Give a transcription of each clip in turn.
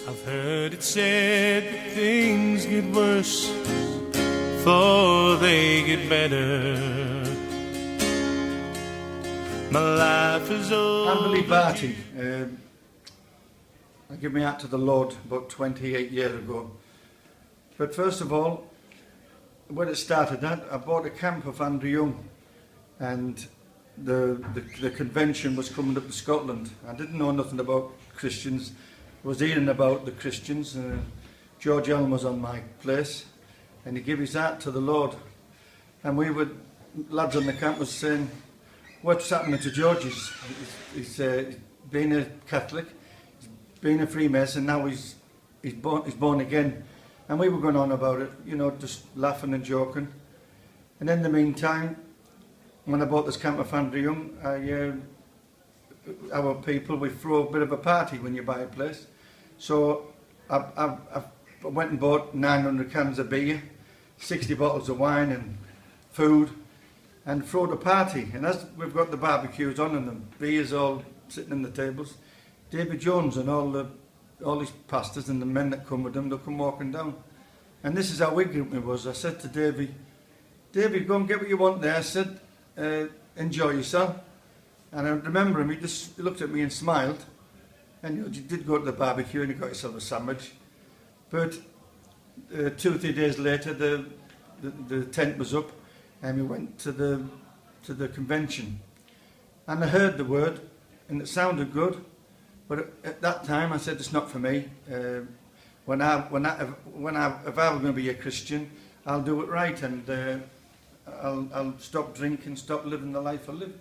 I've heard it said that things get worse before they get better. My life is over. I'm Billy Barty. I gave my heart to the Lord about 28 years ago. But first of all, when it started, I bought a camp of Andrew Young, and the convention was coming up to Scotland. I didn't know nothing about Christians. I was hearing about the Christians. George Elm was on my place, and he gave his heart to the Lord. And we were, lads on the camp was saying, what's happening to George? He's been a Catholic, he's been a Freemason, now he's born again. And we were going on about it, you know, just laughing and joking. And in the meantime, when I bought this camp of Andrew Young, our people, we throw a bit of a party when you buy a place. So I went and bought 900 cans of beer, 60 bottles of wine and food, and throwed a party. And as we've got the barbecues on and the beers all sitting on the tables, David Jones and all his pastors and the men that come with him, they'll come walking down. And this is how ignorant it was. I said to David, go and get what you want there. I said, enjoy yourself. And I remember him, he just looked at me and smiled. And you did go to the barbecue and you got yourself a sandwich. But 2 or 3 days later, the tent was up and we went to the convention. And I heard the word and it sounded good. But at that time, I said, it's not for me. If I were going to be a Christian, I'll do it right, and I'll stop drinking, stop living the life I live.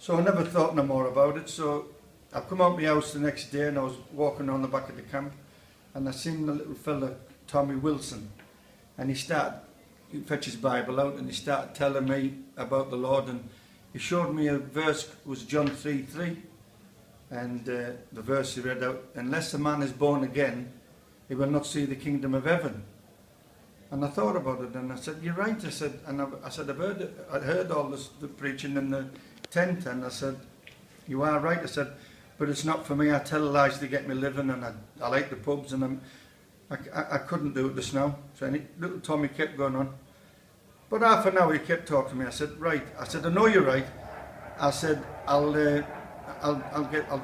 So I never thought no more about it. So I come out of my house the next day, and I was walking on the back of the camp, and I seen the little fella, Tommy Wilson, and he fetched his Bible out, and he started telling me about the Lord, and he showed me a verse, it was John 3:3. And the verse he read out, unless a man is born again, he will not see the kingdom of heaven. And I thought about it, and I said, you're right. I said, I'd heard all the preaching in the tent, and I said, you are right. I said, but it's not for me. I tell lies to get me living, and I like the pubs, and I couldn't do it just now. So little Tommy kept going on. But half an hour he kept talking to me. I said, right. I said, I know you're right. I said, I'll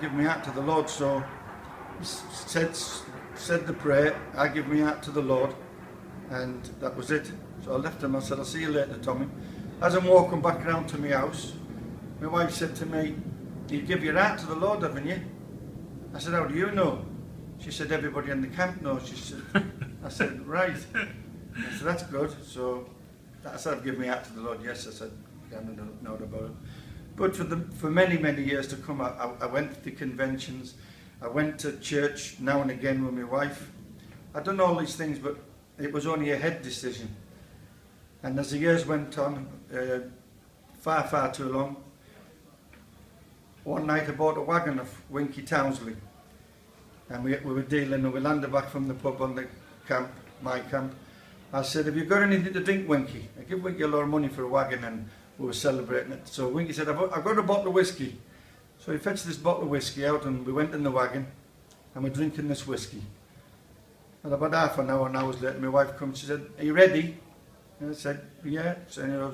give my heart to the Lord. So he said the prayer, I give my heart to the Lord, and that was it. So I left him. I said, I'll see you later, Tommy. As I'm walking back around to my house, my wife said to me, you give your heart to the Lord, haven't you? I said, how do you know? She said, everybody in the camp knows. She said, I said, right. I said, that's good. So I said, I've given my heart to the Lord. Yes, I said, I don't know about it. But for many, many years to come, I went to the conventions. I went to church now and again with my wife. I'd done all these things, but it was only a head decision. And as the years went on, far, far too long, one night I bought a wagon of Winky Townsley. And we were dealing, and we landed back from the pub on the camp, my camp. I said, have you got anything to drink, Winky? I give Winky a lot of money for a wagon, and we were celebrating it. So Winky said, I've got a bottle of whiskey. So he fetched this bottle of whiskey out, and we went in the wagon and we're drinking this whiskey. And about half an hour, and hours later, my wife comes, she said, are you ready? And I said, yeah. So I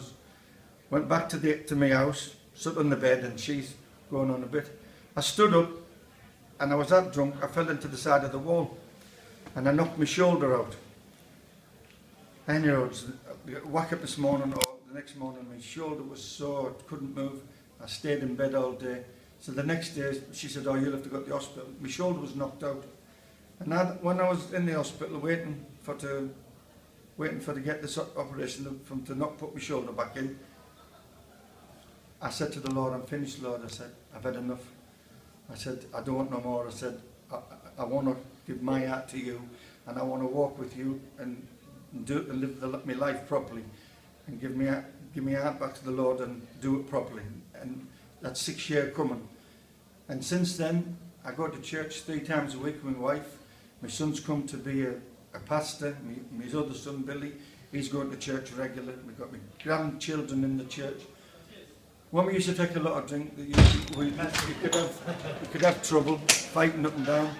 went back to my house, sat on the bed, and she's going on a bit. I stood up and I was that drunk, I fell into the side of the wall and I knocked my shoulder out. And whack up this morning, or the next morning, my shoulder was sore, I couldn't move. I stayed in bed all day. So the next day, she said, oh, you'll have to go to the hospital. My shoulder was knocked out. And when I was in the hospital waiting to get this operation to not put my shoulder back in, I said to the Lord, I'm finished, Lord. I said, I've had enough. I said, I don't want no more. I said, I want to give my heart to you, and I want to walk with you and live my life properly, and give my heart back to the Lord and do it properly. And that's 6 years coming. And since then, I go to church 3 times a week with my wife. My son's come to be a pastor. My other son, Billy, he's going to church regularly. We've got my grandchildren in the church. When we used to take a lot of drink, we could have trouble fighting up and down.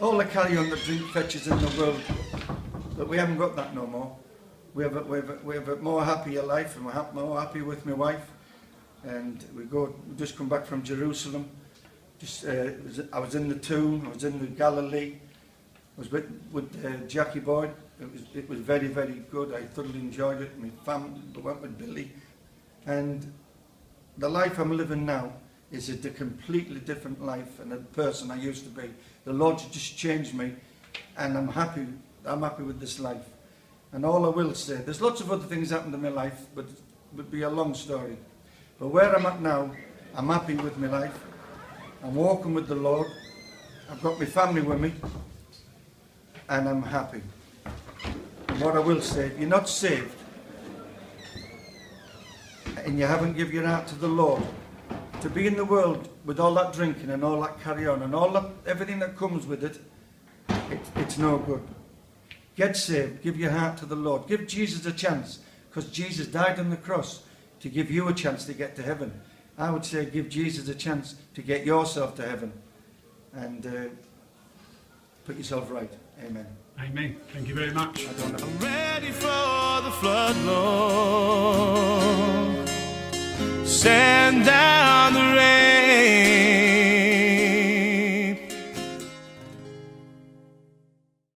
all the carry-on that drink fetches in the world, but we haven't got that no more. We have a more happier life, and we're more happy with my wife. And we just come back from Jerusalem. I was in the tomb, I was in the Galilee. I was with Jackie Boyd. It was very, very good. I thoroughly enjoyed it. My family went with Billy. And the life I'm living now is a completely different life and the person I used to be. The Lord just changed me, and I'm happy with this life. And all I will say, there's lots of other things happened in my life, but it would be a long story. But where I'm at now, I'm happy with my life. I'm walking with the Lord. I've got my family with me, and I'm happy. And what I will say, if you're not saved, and you haven't given your heart to the Lord, to be in the world with all that drinking and all that carry on and all that, everything that comes with it, it's no good. Get saved, give your heart to the Lord, give Jesus a chance, because Jesus died on the cross to give you a chance to get to heaven. I would say give Jesus a chance to get yourself to heaven, and put yourself right. Amen. Amen. Thank you very much. I don't know. I'm ready for the flood, Lord. Send down the rain.